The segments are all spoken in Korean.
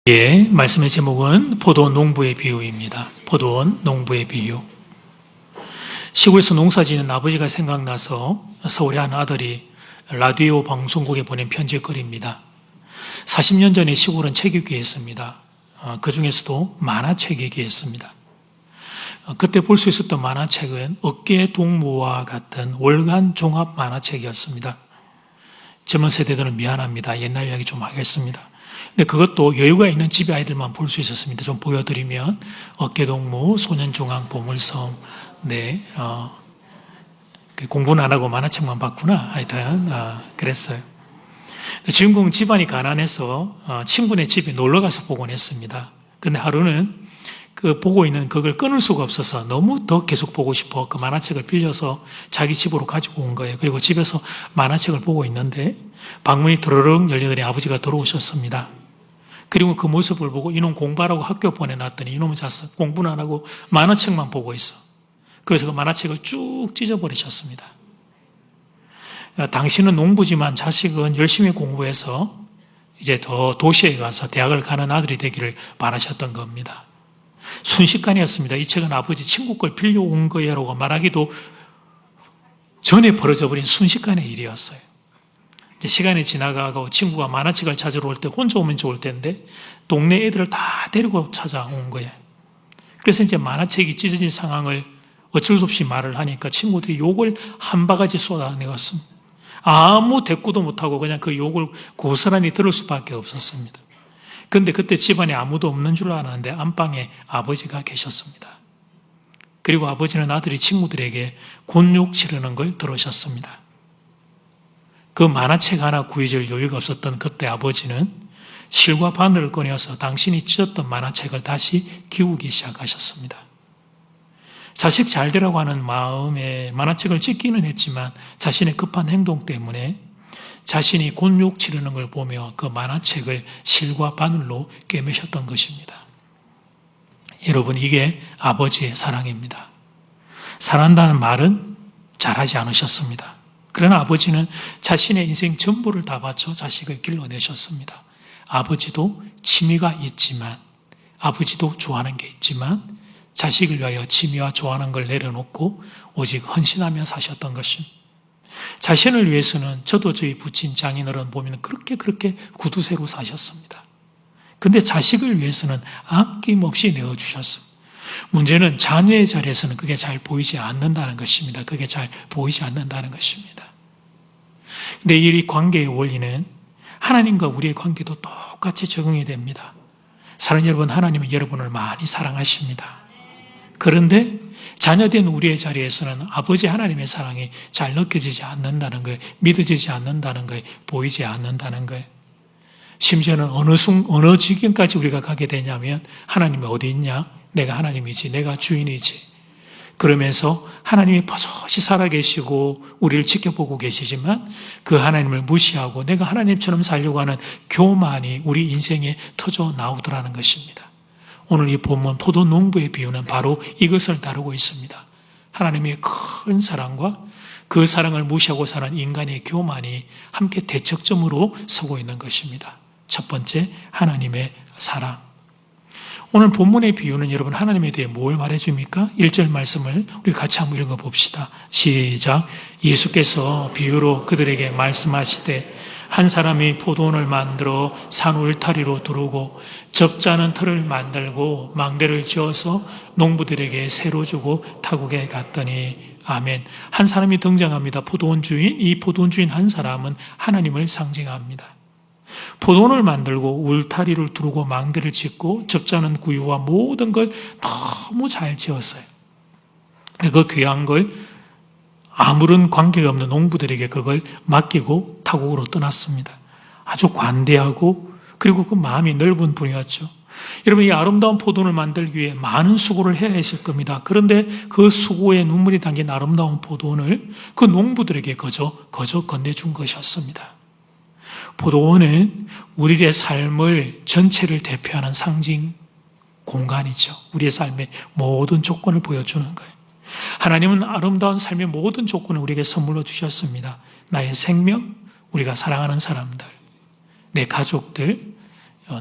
예, 말씀의 제목은 포도원 농부의 비유입니다. 포도원 농부의 비유. 시골에서 농사 짓는 아버지가 생각나서 서울의 한 아들이 라디오 방송국에 보낸 편지거리입니다. 40년 전에 시골은 책이 귀했습니다. 그 중에서도 만화책이 귀했습니다. 그때 볼 수 있었던 만화책은 어깨 동무와 같은 월간 종합 만화책이었습니다. 젊은 세대들은 미안합니다. 옛날 이야기 좀 하겠습니다. 근데 그것도 여유가 있는 집의 아이들만 볼 수 있었습니다. 좀 보여드리면 어깨동무, 소년중앙, 보물섬, 공부는 안 하고 만화책만 봤구나. 하여튼 그랬어요. 주인공 집안이 가난해서 친구네 집에 놀러 가서 보곤 했습니다. 근데 하루는 그 보고 있는 그걸 끊을 수가 없어서 너무 더 계속 보고 싶어 그 만화책을 빌려서 자기 집으로 가지고 온 거예요. 그리고 집에서 만화책을 보고 있는데 방문이 드르륵 열리더니 아버지가 들어오셨습니다. 그리고 그 모습을 보고 이놈 공부하라고 학교 보내놨더니 이놈은 잤어. 공부는 안 하고 만화책만 보고 있어. 그래서 그 만화책을 쭉 찢어버리셨습니다. 당신은 농부지만 자식은 열심히 공부해서 이제 더 도시에 가서 대학을 가는 아들이 되기를 바라셨던 겁니다. 순식간이었습니다. 이 책은 아버지 친구 걸 빌려온 거야라고 말하기도 전에 벌어져 버린 순식간의 일이었어요. 이제 시간이 지나가고 친구가 만화책을 찾으러 올 때 혼자 오면 좋을 텐데 동네 애들을 다 데리고 찾아온 거예요. 그래서 이제 만화책이 찢어진 상황을 어쩔 수 없이 말을 하니까 친구들이 욕을 한 바가지 쏟아내었습니다. 아무 대꾸도 못하고 그냥 그 욕을 고스란히 들을 수밖에 없었습니다. 그런데 그때 집안에 아무도 없는 줄 알았는데 안방에 아버지가 계셨습니다. 그리고 아버지는 아들이 친구들에게 곤욕 치르는 걸 들으셨습니다. 그 만화책 하나 구해줄 여유가 없었던 그때 아버지는 실과 바늘을 꺼내어서 당신이 찢었던 만화책을 다시 기우기 시작하셨습니다. 자식 잘 되라고 하는 마음에 만화책을 찢기는 했지만 자신의 급한 행동 때문에 자신이 곤욕 치르는 걸 보며 그 만화책을 실과 바늘로 꿰매셨던 것입니다. 여러분, 이게 아버지의 사랑입니다. 사랑한다는 말은 잘하지 않으셨습니다. 그러나 아버지는 자신의 인생 전부를 다 바쳐 자식을 길러내셨습니다. 아버지도 취미가 있지만, 아버지도 좋아하는 게 있지만 자식을 위하여 취미와 좋아하는 걸 내려놓고 오직 헌신하며 사셨던 것입니다. 자신을 위해서는 저도 저희 부친 장인어른 보면 그렇게 구두쇠로 사셨습니다. 근데 자식을 위해서는 아낌없이 내어주셨습니다. 문제는 자녀의 자리에서는 그게 잘 보이지 않는다는 것입니다. 그게 잘 보이지 않는다는 것입니다. 근데 이 관계의 원리는 하나님과 우리의 관계도 똑같이 적용이 됩니다. 사랑하는 여러분, 하나님은 여러분을 많이 사랑하십니다. 그런데 자녀된 우리의 자리에서는 아버지 하나님의 사랑이 잘 느껴지지 않는다는 거예요. 믿어지지 않는다는 거예요. 보이지 않는다는 거예요. 심지어는 어느 지경까지 우리가 가게 되냐면 하나님이 어디 있냐? 내가 하나님이지. 내가 주인이지. 그러면서 하나님이 버젓이 살아계시고 우리를 지켜보고 계시지만 그 하나님을 무시하고 내가 하나님처럼 살려고 하는 교만이 우리 인생에 터져 나오더라는 것입니다. 오늘 이 본문 포도 농부의 비유는 바로 이것을 다루고 있습니다. 하나님의 큰 사랑과 그 사랑을 무시하고 사는 인간의 교만이 함께 대척점으로 서고 있는 것입니다. 첫 번째, 하나님의 사랑. 오늘 본문의 비유는 여러분 하나님에 대해 뭘 말해줍니까? 1절 말씀을 우리 같이 한번 읽어봅시다. 시작. 예수께서 비유로 그들에게 말씀하시되 한 사람이 포도원을 만들어 산 울타리로 두르고 적잖은 틀을 만들고 망대를 지어서 농부들에게 새로 주고 타국에 갔더니 아멘. 한 사람이 등장합니다. 포도원 주인. 이 포도원 주인 한 사람은 하나님을 상징합니다. 포도원을 만들고 울타리를 두르고 망대를 짓고 적잖은 구유와 모든 걸 너무 잘 지었어요. 그 귀한 걸 아무런 관계가 없는 농부들에게 그걸 맡기고 타국으로 떠났습니다. 아주 관대하고 그리고 그 마음이 넓은 분이었죠. 여러분, 이 아름다운 포도원을 만들기 위해 많은 수고를 해야 했을 겁니다. 그런데 그 수고에 눈물이 담긴 아름다운 포도원을 그 농부들에게 거저 건네준 것이었습니다. 포도원은 우리의 삶을 전체를 대표하는 상징 공간이죠. 우리의 삶의 모든 조건을 보여주는 거예요. 하나님은 아름다운 삶의 모든 조건을 우리에게 선물로 주셨습니다. 나의 생명, 우리가 사랑하는 사람들, 내 가족들,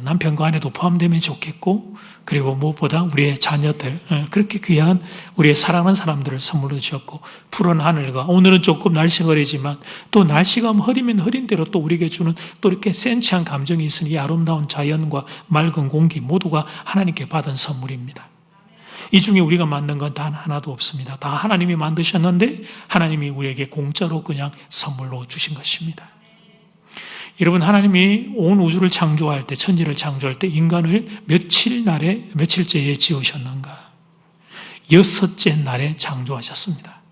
남편과 아내도 포함되면 좋겠고, 그리고 무엇보다 우리의 자녀들, 그렇게 귀한 우리의 사랑하는 사람들을 선물로 주셨고, 푸른 하늘과, 오늘은 조금 날씨가 흐리지만 또 날씨가 흐리면 흐린 대로 또 우리에게 주는 또 이렇게 센치한 감정이 있으니 이 아름다운 자연과 맑은 공기 모두가 하나님께 받은 선물입니다. 이 중에 우리가 만든 건 단 하나도 없습니다. 다 하나님이 만드셨는데 하나님이 우리에게 공짜로 그냥 선물로 주신 것입니다. 여러분, 하나님이 온 우주를 창조할 때, 천지를 창조할 때 인간을 며칠째에 지으셨는가? 6째 날에 창조하셨습니다.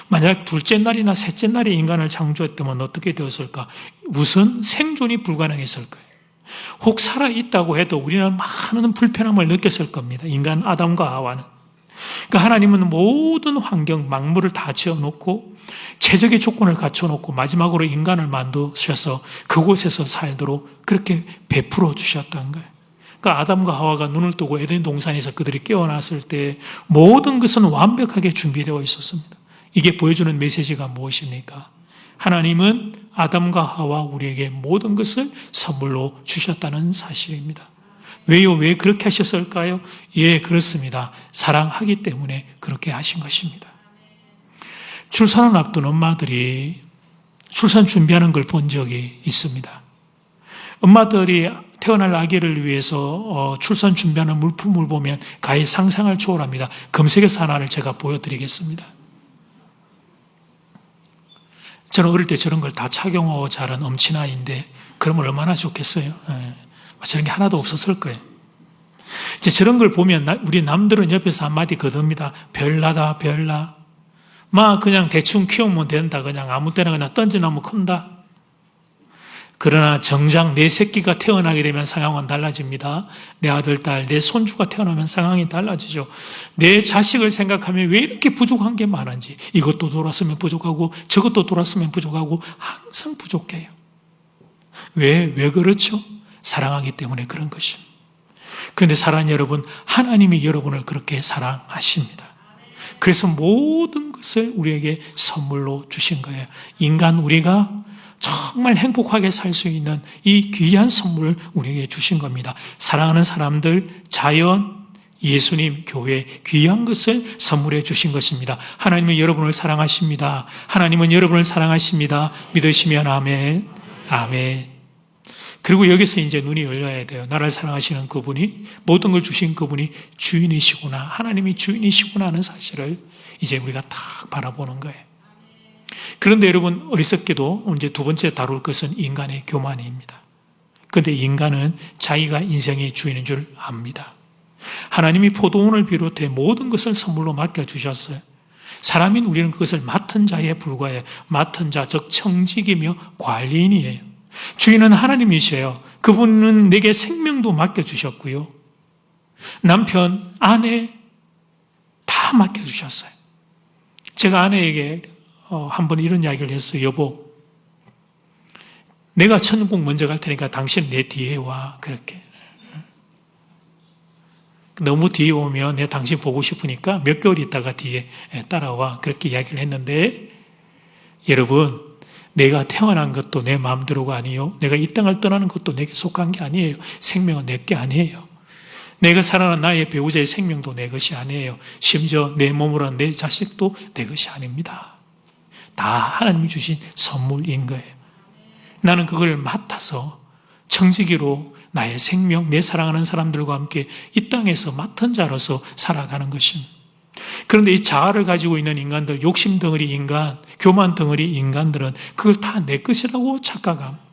만약 둘째 날이나 셋째 날에 인간을 창조했다면 어떻게 되었을까? 우선 생존이 불가능했을 거예요. 혹 살아있다고 해도 우리는 많은 불편함을 느꼈을 겁니다. 인간 아담과 하와는. 그러니까 하나님은 모든 환경, 망물을 다 지어놓고 최적의 조건을 갖춰놓고 마지막으로 인간을 만드셔서 그곳에서 살도록 그렇게 베풀어 주셨던 거예요. 그러니까 아담과 하와가 눈을 뜨고 에덴 동산에서 그들이 깨어났을 때 모든 것은 완벽하게 준비되어 있었습니다. 이게 보여주는 메시지가 무엇입니까? 하나님은 아담과 하와 우리에게 모든 것을 선물로 주셨다는 사실입니다. 왜요? 왜 그렇게 하셨을까요? 예, 그렇습니다. 사랑하기 때문에 그렇게 하신 것입니다. 출산을 앞둔 엄마들이 출산 준비하는 걸 본 적이 있습니다. 엄마들이 태어날 아기를 위해서 출산 준비하는 물품을 보면 가히 상상을 초월합니다. 검색해서 하나를 제가 보여드리겠습니다. 저는 어릴 때 저런 걸 다 착용하고 자란 엄친아이인데 그러면 얼마나 좋겠어요. 저런 게 하나도 없었을 거예요. 이제 저런 걸 보면 우리 남들은 옆에서 한마디 거듭니다. 별나다, 별나. 막 그냥 대충 키우면 된다. 그냥 아무 때나 그냥 던져놓으면 큰다. 그러나 정작 내 새끼가 태어나게 되면 상황은 달라집니다. 내 아들, 딸, 내 손주가 태어나면 상황이 달라지죠. 내 자식을 생각하면 왜 이렇게 부족한 게 많은지, 이것도 돌았으면 부족하고 저것도 돌았으면 부족하고 항상 부족해요. 왜 그렇죠? 사랑하기 때문에 그런 것입니다. 그런데 사랑하는 여러분, 하나님이 여러분을 그렇게 사랑하십니다. 그래서 모든 것을 우리에게 선물로 주신 거예요. 인간 우리가 정말 행복하게 살 수 있는 이 귀한 선물을 우리에게 주신 겁니다. 사랑하는 사람들, 자연, 예수님, 교회, 귀한 것을 선물해 주신 것입니다. 하나님은 여러분을 사랑하십니다. 하나님은 여러분을 사랑하십니다. 믿으시면 아멘. 아멘. 그리고 여기서 이제 눈이 열려야 돼요. 나를 사랑하시는 그분이, 모든 걸 주신 그분이 주인이시구나, 하나님이 주인이시구나 하는 사실을 이제 우리가 딱 바라보는 거예요. 그런데 여러분, 어리석게도 이제 두 번째 다룰 것은 인간의 교만입니다. 그런데 인간은 자기가 인생의 주인인 줄 압니다. 하나님이 포도원을 비롯해 모든 것을 선물로 맡겨주셨어요. 사람인 우리는 그것을 맡은 자에 불과해요. 맡은 자, 즉 청직이며 관리인이에요. 주인은 하나님이셔요. 그분은 내게 생명도 맡겨주셨고요. 남편, 아내 다 맡겨주셨어요. 제가 아내에게 한번 이런 이야기를 했어요. 여보, 내가 천국 먼저 갈 테니까 당신 내 뒤에 와. 그렇게. 너무 뒤에 오면 내가 당신 보고 싶으니까 몇 개월 있다가 뒤에 따라와. 그렇게 이야기를 했는데, 여러분, 내가 태어난 것도 내 마음대로가 아니에요. 내가 이 땅을 떠나는 것도 내게 속한 게 아니에요. 생명은 내 게 아니에요. 내가 살아난 나의 배우자의 생명도 내 것이 아니에요. 심지어 내 몸으로 한 내 자식도 내 것이 아닙니다. 다 하나님이 주신 선물인 거예요. 나는 그걸 맡아서 청지기로 나의 생명, 내 사랑하는 사람들과 함께 이 땅에서 맡은 자로서 살아가는 것입니다. 그런데 이 자아를 가지고 있는 인간들, 욕심 덩어리 인간, 교만 덩어리 인간들은 그걸 다 내 것이라고 착각합니다.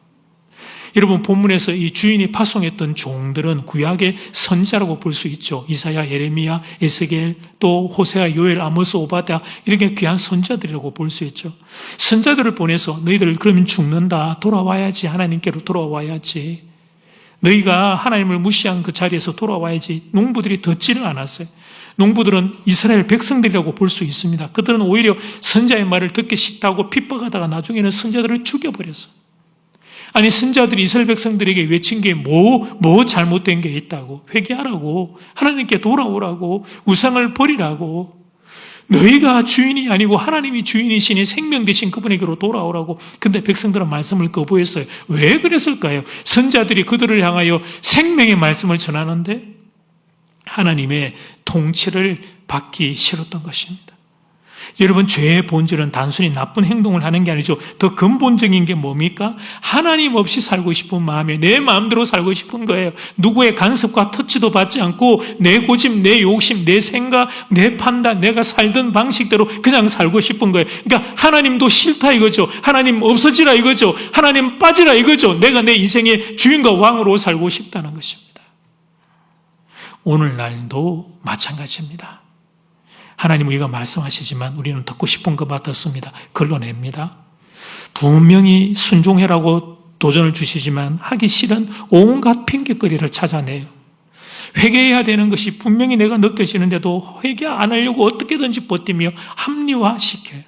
여러분, 본문에서 이 주인이 파송했던 종들은 구약의 선지자라고 볼 수 있죠. 이사야, 예레미야, 에스겔, 또 호세아, 요엘, 아모스, 오바댜, 이렇게 귀한 선지자들이라고 볼 수 있죠. 선지자들을 보내서 너희들 그러면 죽는다, 돌아와야지, 하나님께로 돌아와야지, 너희가 하나님을 무시한 그 자리에서 돌아와야지. 농부들이 듣지를 않았어요. 농부들은 이스라엘 백성들이라고 볼 수 있습니다. 그들은 오히려 선지자의 말을 듣기 싫다고 핍박하다가 나중에는 선지자들을 죽여버렸어요. 아니, 선지자들이 이스라엘 백성들에게 외친 게 뭐 잘못된 게 있다고, 회개하라고, 하나님께 돌아오라고, 우상을 버리라고, 너희가 주인이 아니고 하나님이 주인이시니 생명 되신 그분에게로 돌아오라고. 근데 백성들은 말씀을 거부했어요. 왜 그랬을까요? 선자들이 그들을 향하여 생명의 말씀을 전하는데 하나님의 통치를 받기 싫었던 것입니다. 여러분, 죄의 본질은 단순히 나쁜 행동을 하는 게 아니죠. 더 근본적인 게 뭡니까? 하나님 없이 살고 싶은 마음에 내 마음대로 살고 싶은 거예요. 누구의 간섭과 터치도 받지 않고 내 고집, 내 욕심, 내 생각, 내 판단, 내가 살던 방식대로 그냥 살고 싶은 거예요. 그러니까 하나님도 싫다 이거죠. 하나님 없어지라 이거죠. 하나님 빠지라 이거죠. 내가 내 인생의 주인과 왕으로 살고 싶다는 것입니다. 오늘날도 마찬가지입니다. 하나님 우리가 말씀하시지만 우리는 듣고 싶은 것만 듣습니다. 걸러냅니다. 분명히 순종해라고 도전을 주시지만 하기 싫은 온갖 핑계거리를 찾아내요. 회개해야 되는 것이 분명히 내가 느껴지는데도 회개 안 하려고 어떻게든지 버티며 합리화시켜요.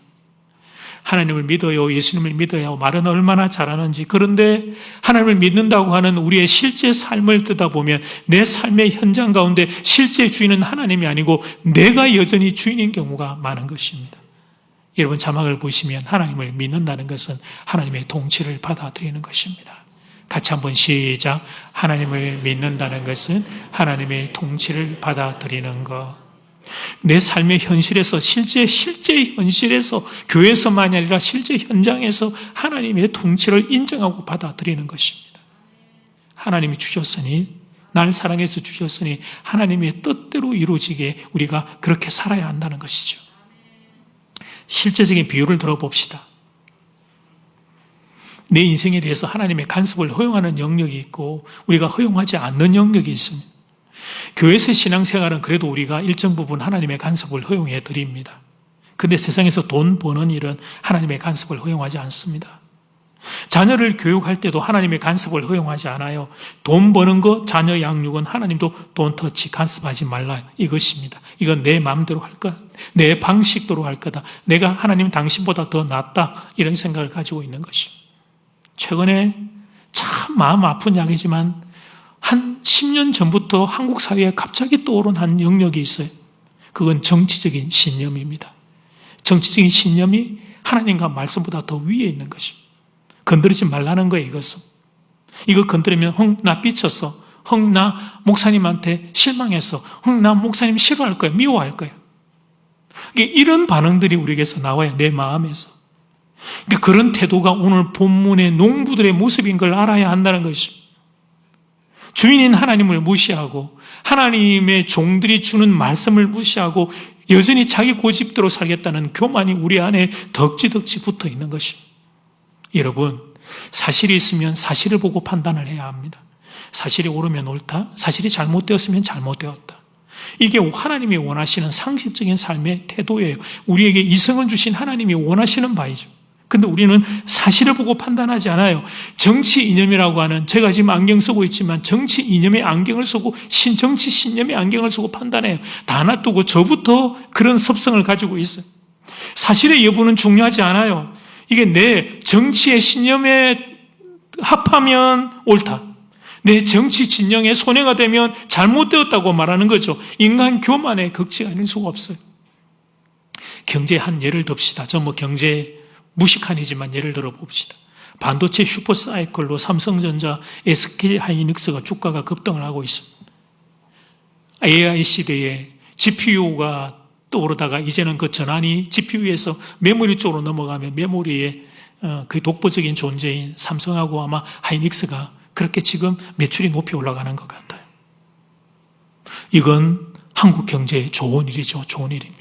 하나님을 믿어요, 예수님을 믿어요 말은 얼마나 잘하는지. 그런데 하나님을 믿는다고 하는 우리의 실제 삶을 듣다 보면 내 삶의 현장 가운데 실제 주인은 하나님이 아니고 내가 여전히 주인인 경우가 많은 것입니다. 여러분, 자막을 보시면 하나님을 믿는다는 것은 하나님의 통치를 받아들이는 것입니다. 같이 한번 시작. 하나님을 믿는다는 것은 하나님의 통치를 받아들이는 것. 내 삶의 현실에서 실제 현실에서 교회에서만이 아니라 실제 현장에서 하나님의 통치를 인정하고 받아들이는 것입니다. 하나님이 주셨으니, 날 사랑해서 주셨으니 하나님의 뜻대로 이루어지게 우리가 그렇게 살아야 한다는 것이죠. 실제적인 비유를 들어봅시다. 내 인생에 대해서 하나님의 간섭을 허용하는 영역이 있고 우리가 허용하지 않는 영역이 있습니다. 교회에서의 신앙생활은 그래도 우리가 일정 부분 하나님의 간섭을 허용해 드립니다. 그런데 세상에서 돈 버는 일은 하나님의 간섭을 허용하지 않습니다. 자녀를 교육할 때도 하나님의 간섭을 허용하지 않아요. 돈 버는 것, 자녀 양육은 하나님도 돈 터치, 간섭하지 말라 이것입니다. 이건 내 마음대로 할 거다. 내 방식대로 할 거다. 내가 하나님 당신보다 더 낫다. 이런 생각을 가지고 있는 것입니다. 최근에 참 마음 아픈 이야기지만 한 10년 전부터 한국 사회에 갑자기 떠오른 한 영역이 있어요. 그건 정치적인 신념입니다. 정치적인 신념이 하나님과 말씀보다 더 위에 있는 것입니다. 건드리지 말라는 거예요, 이것은. 이거 건드리면 나 삐쳤어. 나 목사님한테 실망했어. 나 목사님 싫어할 거야. 미워할 거야. 이런 반응들이 우리에게서 나와요, 내 마음에서. 그러니까 그런 태도가 오늘 본문의 농부들의 모습인 걸 알아야 한다는 것입니다. 주인인 하나님을 무시하고 하나님의 종들이 주는 말씀을 무시하고 여전히 자기 고집대로 살겠다는 교만이 우리 안에 덕지덕지 붙어 있는 것입니다. 여러분, 사실이 있으면 사실을 보고 판단을 해야 합니다. 사실이 옳으면 옳다, 사실이 잘못되었으면 잘못되었다. 이게 하나님이 원하시는 상식적인 삶의 태도예요. 우리에게 이성을 주신 하나님이 원하시는 바이죠. 근데 우리는 사실을 보고 판단하지 않아요. 정치 이념이라고 하는, 제가 지금 안경 쓰고 있지만 정치 이념의 안경을 쓰고 정치 신념의 안경을 쓰고 판단해요. 다 놔두고 저부터 그런 습성을 가지고 있어요. 사실의 여부는 중요하지 않아요. 이게 내 정치의 신념에 합하면 옳다, 내 정치 진영의 손해가 되면 잘못되었다고 말하는 거죠. 인간 교만의 극치가 아닐 수가 없어요. 경제 한 예를 듭시다. 저 경제 무식한이지만 예를 들어 봅시다. 반도체 슈퍼사이클로 삼성전자, SK하이닉스가 주가가 급등을 하고 있습니다. AI 시대에 GPU가 떠오르다가 이제는 그 전환이 GPU에서 메모리 쪽으로 넘어가면 메모리의 그 독보적인 존재인 삼성하고 아마 하이닉스가 그렇게 지금 매출이 높이 올라가는 것 같아요. 이건 한국 경제에 좋은 일이죠. 좋은 일입니다.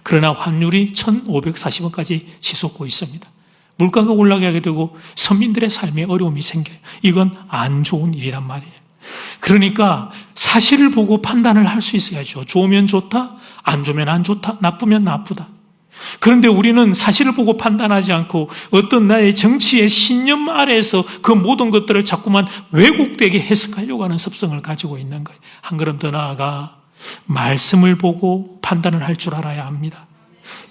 그러나 환율이 1,540원까지 치솟고 있습니다. 물가가 올라가게 되고 서민들의 삶에 어려움이 생겨요. 이건 안 좋은 일이란 말이에요. 그러니까 사실을 보고 판단을 할 수 있어야죠. 좋으면 좋다, 안 좋으면 안 좋다, 나쁘면 나쁘다. 그런데 우리는 사실을 보고 판단하지 않고 어떤 나의 정치의 신념 아래에서 그 모든 것들을 자꾸만 왜곡되게 해석하려고 하는 습성을 가지고 있는 거예요. 한 걸음 더 나아가 말씀을 보고 판단을 할 줄 알아야 합니다.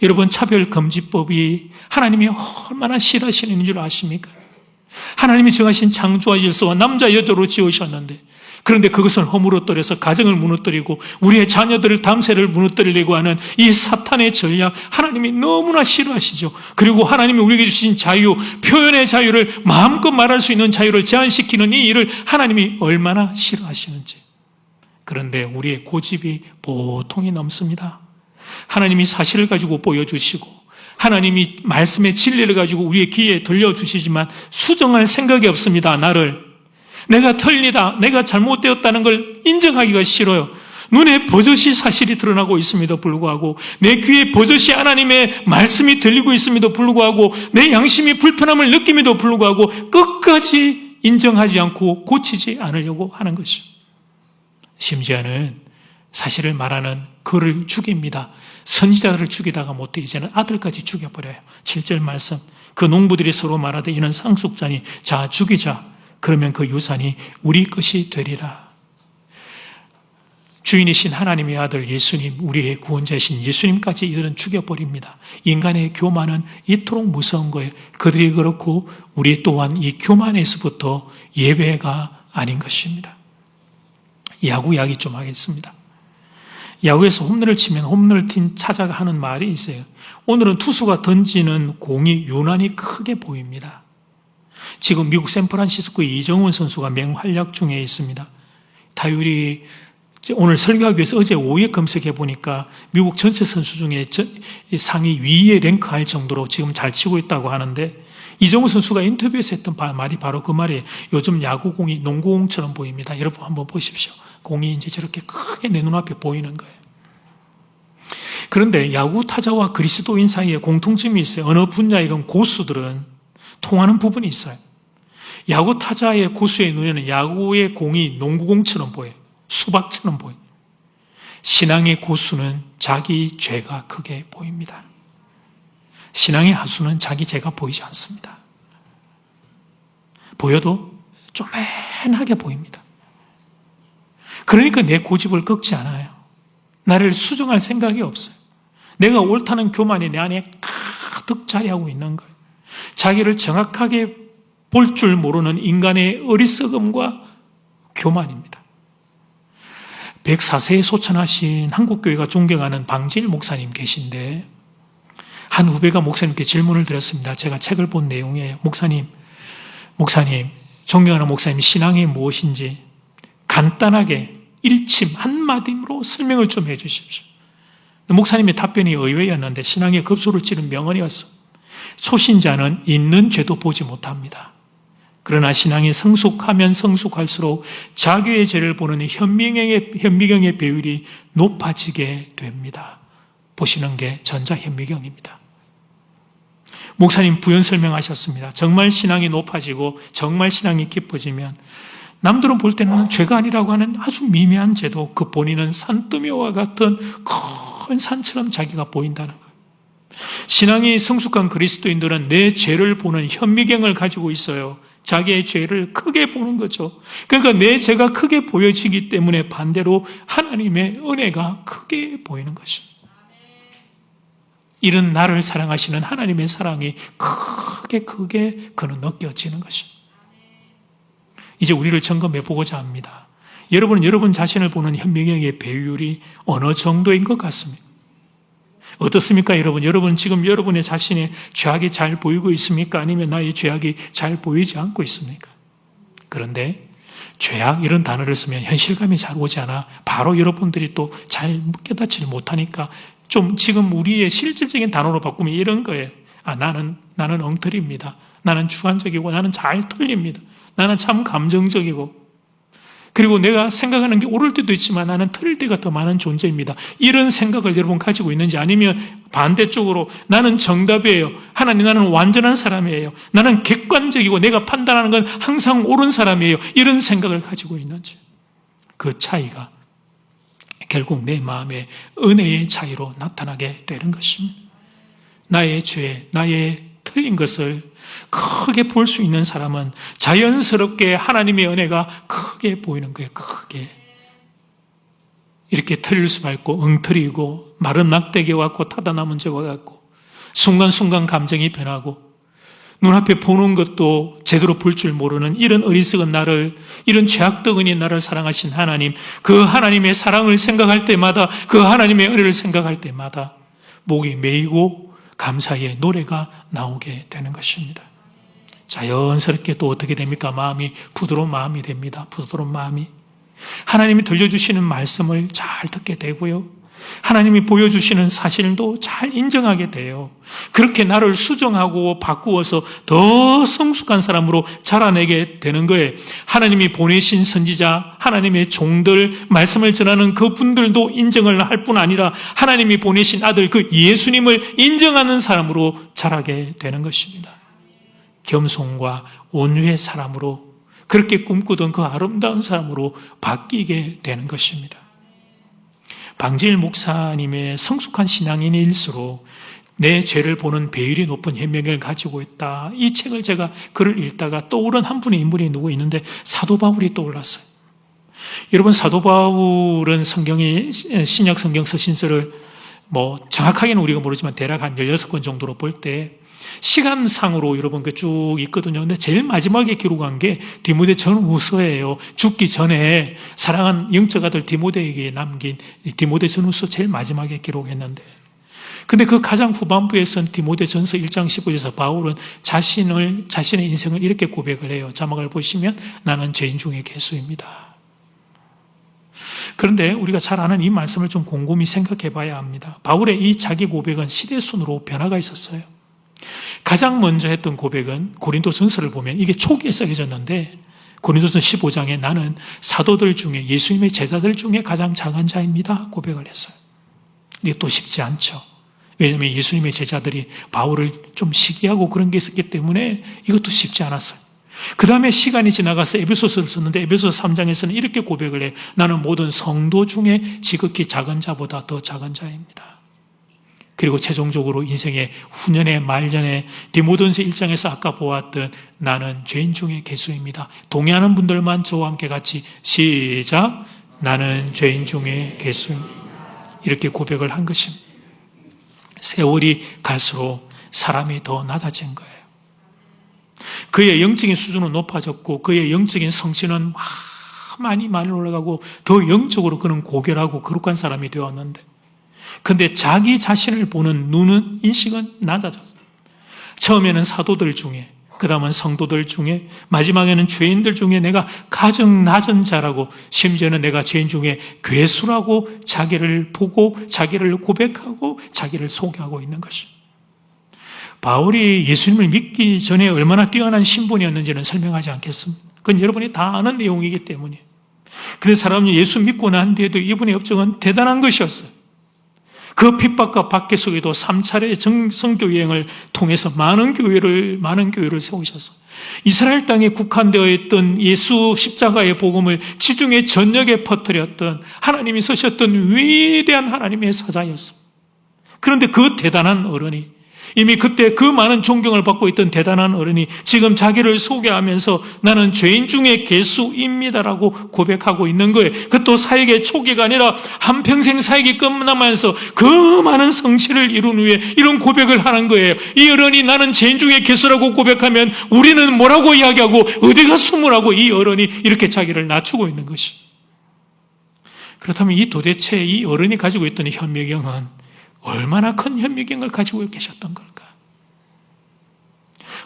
여러분, 차별금지법이 하나님이 얼마나 싫어하시는 줄 아십니까? 하나님이 정하신 창조와 질서와 남자 여자로 지으셨는데 그런데 그것을 허물어뜨려서 가정을 무너뜨리고 우리의 자녀들을 담세를 무너뜨리려고 하는 이 사탄의 전략, 하나님이 너무나 싫어하시죠. 그리고 하나님이 우리에게 주신 자유, 표현의 자유를 마음껏 말할 수 있는 자유를 제한시키는 이 일을 하나님이 얼마나 싫어하시는지. 그런데 우리의 고집이 보통이 넘습니다. 하나님이 사실을 가지고 보여주시고 하나님이 말씀의 진리를 가지고 우리의 귀에 들려주시지만 수정할 생각이 없습니다. 내가 틀리다, 내가 잘못되었다는 걸 인정하기가 싫어요. 눈에 버젓이 사실이 드러나고 있음에도 불구하고, 내 귀에 버젓이 하나님의 말씀이 들리고 있음에도 불구하고, 내 양심이 불편함을 느낌에도 불구하고 끝까지 인정하지 않고 고치지 않으려고 하는 것이죠. 심지어는 사실을 말하는 그를 죽입니다. 선지자들을 죽이다가 못해 이제는 아들까지 죽여버려요. 7절 말씀, 그 농부들이 서로 말하되 이는 상속자니 자 죽이자. 그러면 그 유산이 우리 것이 되리라. 주인이신 하나님의 아들 예수님, 우리의 구원자이신 예수님까지 이들은 죽여버립니다. 인간의 교만은 이토록 무서운 거예요. 그들이 그렇고 우리 또한 이 교만에서부터 예외가 아닌 것입니다. 야구 이야기 좀 하겠습니다. 야구에서 홈런을 치면 홈런팀 찾아가 하는 말이 있어요. 오늘은 투수가 던지는 공이 유난히 크게 보입니다. 지금 미국 샌프란시스코의 이정훈 선수가 맹활약 중에 있습니다. 타율이 오늘 설교하기 위해서 어제 오후에 검색해 보니까 미국 전체 선수 중에 상위 위에 랭크할 정도로 지금 잘 치고 있다고 하는데, 이정훈 선수가 인터뷰에서 했던 말이 바로 그 말이에요. 요즘 야구공이 농구공처럼 보입니다. 여러분 한번 보십시오. 공이 이제 저렇게 크게 내 눈앞에 보이는 거예요. 그런데 야구 타자와 그리스도인 사이에 공통점이 있어요. 어느 분야이건 고수들은 통하는 부분이 있어요. 야구 타자의 고수의 눈에는 야구의 공이 농구공처럼 보여요. 수박처럼 보여요. 신앙의 고수는 자기 죄가 크게 보입니다. 신앙의 하수는 자기 죄가 보이지 않습니다. 보여도 쪼맨하게 보입니다. 그러니까 내 고집을 꺾지 않아요. 나를 수정할 생각이 없어요. 내가 옳다는 교만이 내 안에 가득 자리하고 있는 거예요. 자기를 정확하게 볼 줄 모르는 인간의 어리석음과 교만입니다. 104세에 소천하신 한국교회가 존경하는 방진일 목사님 계신데, 한 후배가 목사님께 질문을 드렸습니다. 제가 책을 본 내용이에요. 목사님, 존경하는 목사님, 신앙이 무엇인지 간단하게 일침 한마디로 설명을 좀 해 주십시오. 목사님의 답변이 의외였는데 신앙의 급소를 찌른 명언이었어. 초신자는 있는 죄도 보지 못합니다. 그러나 신앙이 성숙하면 성숙할수록 자기의 죄를 보는 현미경의 배율이 높아지게 됩니다. 보시는 게 전자현미경입니다. 목사님 부연 설명하셨습니다. 정말 신앙이 높아지고 정말 신앙이 깊어지면 남들은 볼 때는 죄가 아니라고 하는 아주 미미한 죄도 그 본인은 산더미와 같은 큰 산처럼 자기가 보인다는 거예요. 신앙이 성숙한 그리스도인들은 내 죄를 보는 현미경을 가지고 있어요. 자기의 죄를 크게 보는 거죠. 그러니까 내 죄가 크게 보여지기 때문에 반대로 하나님의 은혜가 크게 보이는 것입니다. 이런 나를 사랑하시는 하나님의 사랑이 크게 그는 느껴지는 것입니다. 이제 우리를 점검해 보고자 합니다. 여러분은 여러분 자신을 보는 현미경의 배율이 어느 정도인 것 같습니까? 어떻습니까, 여러분? 여러분 지금 여러분의 자신의 죄악이 잘 보이고 있습니까? 아니면 나의 죄악이 잘 보이지 않고 있습니까? 그런데 죄악 이런 단어를 쓰면 현실감이 잘 오지 않아 바로 여러분들이 또 잘 깨닫지 못하니까 좀 지금 우리의 실질적인 단어로 바꾸면 이런 거예요. 나는 엉터리입니다. 나는 주관적이고 나는 잘 틀립니다. 나는 참 감정적이고, 그리고 내가 생각하는 게 옳을 때도 있지만 나는 틀릴 때가 더 많은 존재입니다. 이런 생각을 여러분 가지고 있는지, 아니면 반대쪽으로 나는 정답이에요. 하나님, 나는 완전한 사람이에요. 나는 객관적이고 내가 판단하는 건 항상 옳은 사람이에요. 이런 생각을 가지고 있는지. 그 차이가 결국 내 마음의 은혜의 차이로 나타나게 되는 것입니다. 나의 죄, 나의 틀린 것을 크게 볼 수 있는 사람은 자연스럽게 하나님의 은혜가 크게 보이는 거예요. 크게. 이렇게 틀릴 수밖에 없고, 엉터리고 마른 막대기와 같고 타다 남은 죄와 같고, 순간순간 감정이 변하고, 눈앞에 보는 것도 제대로 볼 줄 모르는 이런 어리석은 나를, 이런 죄악덩어리인 나를 사랑하신 하나님, 그 하나님의 사랑을 생각할 때마다, 그 하나님의 은혜를 생각할 때마다 목이 메이고 감사의 노래가 나오게 되는 것입니다. 자연스럽게 또 어떻게 됩니까? 마음이 부드러운 마음이 됩니다. 부드러운 마음이. 하나님이 들려주시는 말씀을 잘 듣게 되고요. 하나님이 보여주시는 사실도 잘 인정하게 돼요. 그렇게 나를 수정하고 바꾸어서 더 성숙한 사람으로 자라내게 되는 거예요. 하나님이 보내신 선지자, 하나님의 종들, 말씀을 전하는 그분들도 인정을 할 뿐 아니라 하나님이 보내신 아들 그 예수님을 인정하는 사람으로 자라게 되는 것입니다. 겸손과 온유의 사람으로, 그렇게 꿈꾸던 그 아름다운 사람으로 바뀌게 되는 것입니다. 방지일 목사님의 성숙한 신앙인일수록 내 죄를 보는 배율이 높은 현명을 가지고 있다. 이 책을 제가 글을 읽다가 떠오른 한 분의 인물이 누구 있는데 사도 바울이 떠올랐어요. 여러분, 사도 바울은 신약 성경 서신서를 정확하게는 우리가 모르지만 대략 한 16권 정도로 볼 때 시간상으로 여러분 그 쭉 있거든요. 근데 제일 마지막에 기록한 게 디모데 전후서예요. 죽기 전에 사랑한 영적 아들 디모데에게 남긴 디모데 전후서 제일 마지막에 기록했는데, 근데 그 가장 후반부에 쓴 디모데 전서 1장 15절에서 바울은 자신의 인생을 이렇게 고백을 해요. 자막을 보시면 나는 죄인 중에 괴수입니다. 그런데 우리가 잘 아는 이 말씀을 좀 곰곰이 생각해 봐야 합니다. 바울의 이 자기 고백은 시대순으로 변화가 있었어요. 가장 먼저 했던 고백은 고린도전서를 보면 이게 초기에 써져졌는데, 고린도전 15장에 나는 사도들 중에, 예수님의 제자들 중에 가장 작은 자입니다 고백을 했어요. 이게 또 쉽지 않죠. 왜냐하면 예수님의 제자들이 바울을 좀 시기하고 그런 게 있었기 때문에 이것도 쉽지 않았어요. 그 다음에 시간이 지나가서 에베소서를 썼는데 에베소서 3장에서는 이렇게 고백을 해요. 나는 모든 성도 중에 지극히 작은 자보다 더 작은 자입니다. 그리고 최종적으로 인생의 후년의 말년에 디모데전서 1장에서 아까 보았던 나는 죄인 중에 괴수입니다. 동의하는 분들만 저와 함께 같이 시작. 나는 죄인 중에 괴수입니다. 이렇게 고백을 한 것입니다. 세월이 갈수록 사람이 더 낮아진 거예요. 그의 영적인 수준은 높아졌고 그의 영적인 성취는 많이 올라가고 더 영적으로 그는 고결하고 거룩한 사람이 되었는데, 근데 자기 자신을 보는 눈은, 인식은 낮아졌어요. 처음에는 사도들 중에, 그 다음은 성도들 중에, 마지막에는 죄인들 중에 내가 가장 낮은 자라고, 심지어는 내가 죄인 중에 괴수라고 자기를 보고 자기를 고백하고 자기를 소개하고 있는 것입니다. 바울이 예수님을 믿기 전에 얼마나 뛰어난 신분이었는지는 설명하지 않겠습니다. 그건 여러분이 다 아는 내용이기 때문이에요. 그래서 사람이 예수 믿고 난 뒤에도 이분의 업적은 대단한 것이었어요. 그 핍박과 박해 속에도 3차례 성교 여행을 통해서 많은 교회를 세우셨어요. 이스라엘 땅에 국한되어 있던 예수 십자가의 복음을 지중해 전역에 퍼뜨렸던 하나님이 쓰셨던 위대한 하나님의 사자였어요. 그런데 그 대단한 어른이, 이미 그때 그 많은 존경을 받고 있던 대단한 어른이 지금 자기를 소개하면서 나는 죄인 중에 괴수입니다라고 고백하고 있는 거예요. 그것도 사역의 초기가 아니라 한평생 사역이 끝나면서 그 많은 성취를 이룬 후에 이런 고백을 하는 거예요. 이 어른이 나는 죄인 중에 괴수라고 고백하면 우리는 뭐라고 이야기하고 어디가 숨으라고 이 어른이 이렇게 자기를 낮추고 있는 것이. 그렇다면 도대체 이 어른이 가지고 있던 현미경은 얼마나 큰 현미경을 가지고 계셨던 걸까?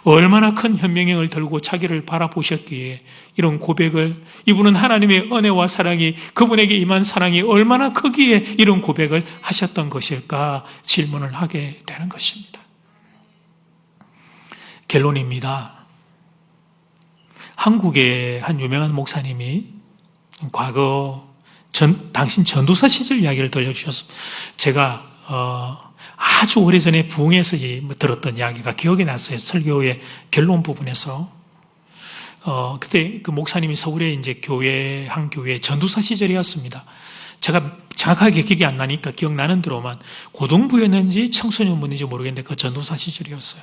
얼마나 큰 현미경을 들고 자기를 바라보셨기에 이런 고백을, 이분은 하나님의 은혜와 사랑이, 그분에게 임한 사랑이 얼마나 크기에 이런 고백을 하셨던 것일까 질문을 하게 되는 것입니다. 결론입니다. 한국의 한 유명한 목사님이 과거 당신 전도사 시절 이야기를 들려주셨습니다. 제가 아주 오래전에 부흥에서 들었던 이야기가 기억이 났어요. 설교의 결론 부분에서. 그때 그 목사님이 서울에 이제 한 교회 전도사 시절이었습니다. 제가 정확하게 기억이 안 나니까 기억나는 대로만 고등부였는지 청소년부인지 모르겠는데 그 전도사 시절이었어요.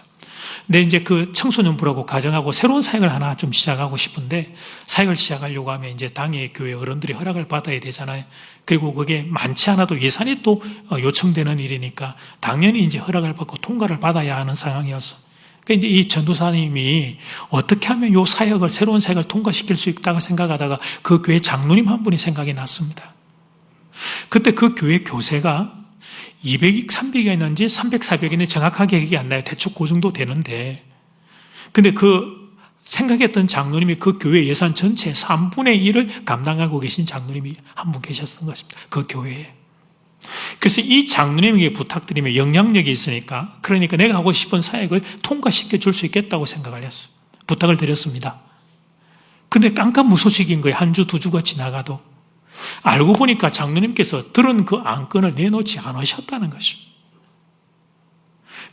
근데 이제 그 청소년부라고 가정하고 새로운 사역을 하나 좀 시작하고 싶은데, 사역을 시작하려고 하면 이제 당의 교회 어른들이 허락을 받아야 되잖아요. 그리고 그게 많지 않아도 예산이 또 요청되는 일이니까 당연히 이제 허락을 받고 통과를 받아야 하는 상황이었어. 그러니까 이제 이 전도사님이 어떻게 하면 요 사역을, 새로운 사역을 통과시킬 수 있다고 생각하다가 그 교회 장로님 한 분이 생각이 났습니다. 그때 그 교회 교세가 200이, 300이었는지 300, 400이었는지 정확하게 기억이 안 나요. 대충 그 정도 되는데. 근데 그 생각했던 장로님이 그 교회 예산 전체의 3분의 1을 감당하고 계신 장로님이 한 분 계셨던 것입니다. 그 교회에. 그래서 이 장로님에게 부탁드리면 영향력이 있으니까, 그러니까 내가 하고 싶은 사역을 통과시켜 줄 수 있겠다고 생각을 했어요. 부탁을 드렸습니다. 근데 깜깜무소식인 거예요. 한 주, 두 주가 지나가도. 알고 보니까 장로님께서 들은 그 안건을 내놓지 않으셨다는 것입니다.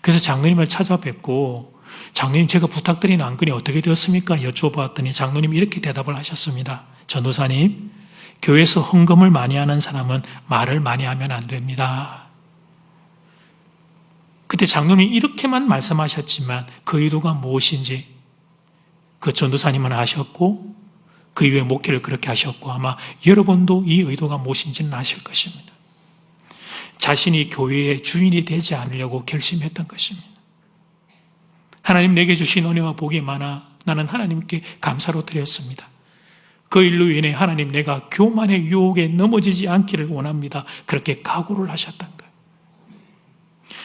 그래서 장로님을 찾아뵙고, 장로님, 제가 부탁드린 안건이 어떻게 되었습니까? 여쭤보았더니 장로님이 이렇게 대답을 하셨습니다. 전도사님, 교회에서 헌금을 많이 하는 사람은 말을 많이 하면 안 됩니다. 그때 장로님이 이렇게만 말씀하셨지만 그 의도가 무엇인지 그 전도사님은 아셨고, 그 이후에 목회를 그렇게 하셨고, 아마 여러분도 이 의도가 무엇인지는 아실 것입니다. 자신이 교회의 주인이 되지 않으려고 결심했던 것입니다. 하나님 내게 주신 은혜와 복이 많아 나는 하나님께 감사로 드렸습니다. 그 일로 인해 하나님, 내가 교만의 유혹에 넘어지지 않기를 원합니다. 그렇게 각오를 하셨던 거예요.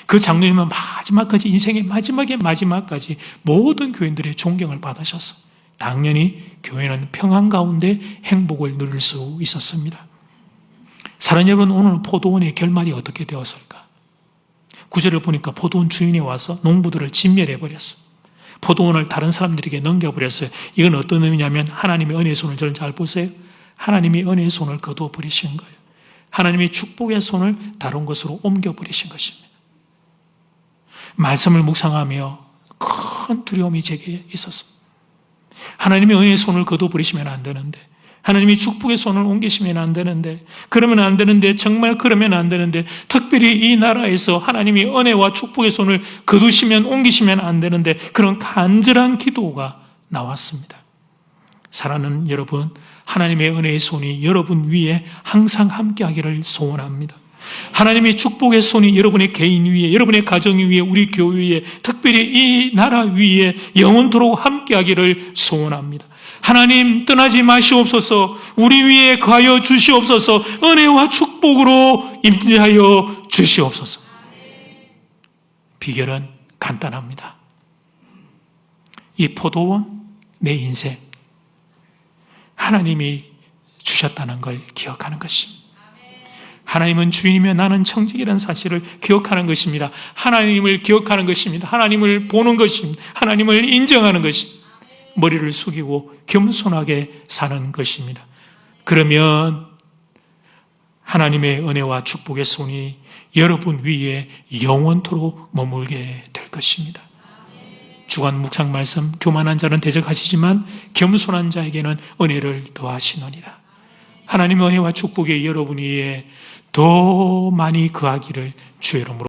그 장로님은 마지막까지, 인생의 마지막까지 모든 교인들의 존경을 받으셨어요. 당연히 교회는 평안 가운데 행복을 누릴 수 있었습니다. 사랑하는 여러분, 오늘 포도원의 결말이 어떻게 되었을까? 9절을 보니까 포도원 주인이 와서 농부들을 진멸해버렸어요. 포도원을 다른 사람들에게 넘겨버렸어요. 이건 어떤 의미냐면, 하나님의 은혜의 손을, 저를 잘 보세요. 하나님이 은혜의 손을 거두어버리신 거예요. 하나님이 축복의 손을 다른 것으로 옮겨버리신 것입니다. 말씀을 묵상하며 큰 두려움이 제게 있었습니다. 하나님의 은혜의 손을 거두어버리시면 안 되는데, 하나님이 축복의 손을 옮기시면 안 되는데, 그러면 안 되는데, 정말 그러면 안 되는데, 특별히 이 나라에서 하나님이 은혜와 축복의 손을 거두시면, 옮기시면 안 되는데, 그런 간절한 기도가 나왔습니다. 사랑하는 여러분, 하나님의 은혜의 손이 여러분 위에 항상 함께하기를 소원합니다. 하나님의 축복의 손이 여러분의 개인 위에, 여러분의 가정 위에, 우리 교회 위에, 특별히 이 나라 위에 영원토록 함께하기를 소원합니다. 하나님, 떠나지 마시옵소서. 우리 위에 거하여 주시옵소서. 은혜와 축복으로 임재하여 주시옵소서. 비결은 간단합니다. 이 포도원, 내 인생, 하나님이 주셨다는 걸 기억하는 것입니다. 하나님은 주인이며 나는 청직이라는 사실을 기억하는 것입니다. 하나님을 기억하는 것입니다. 하나님을 보는 것입니다. 하나님을 인정하는 것입니다. 머리를 숙이고 겸손하게 사는 것입니다. 그러면 하나님의 은혜와 축복의 손이 여러분 위에 영원토록 머물게 될 것입니다. 주간 묵상 말씀, 교만한 자는 대적하시지만 겸손한 자에게는 은혜를 더하시느니라. 하나님의 은혜와 축복이 여러분 위에 더 많이 거하기를 주의 이름으로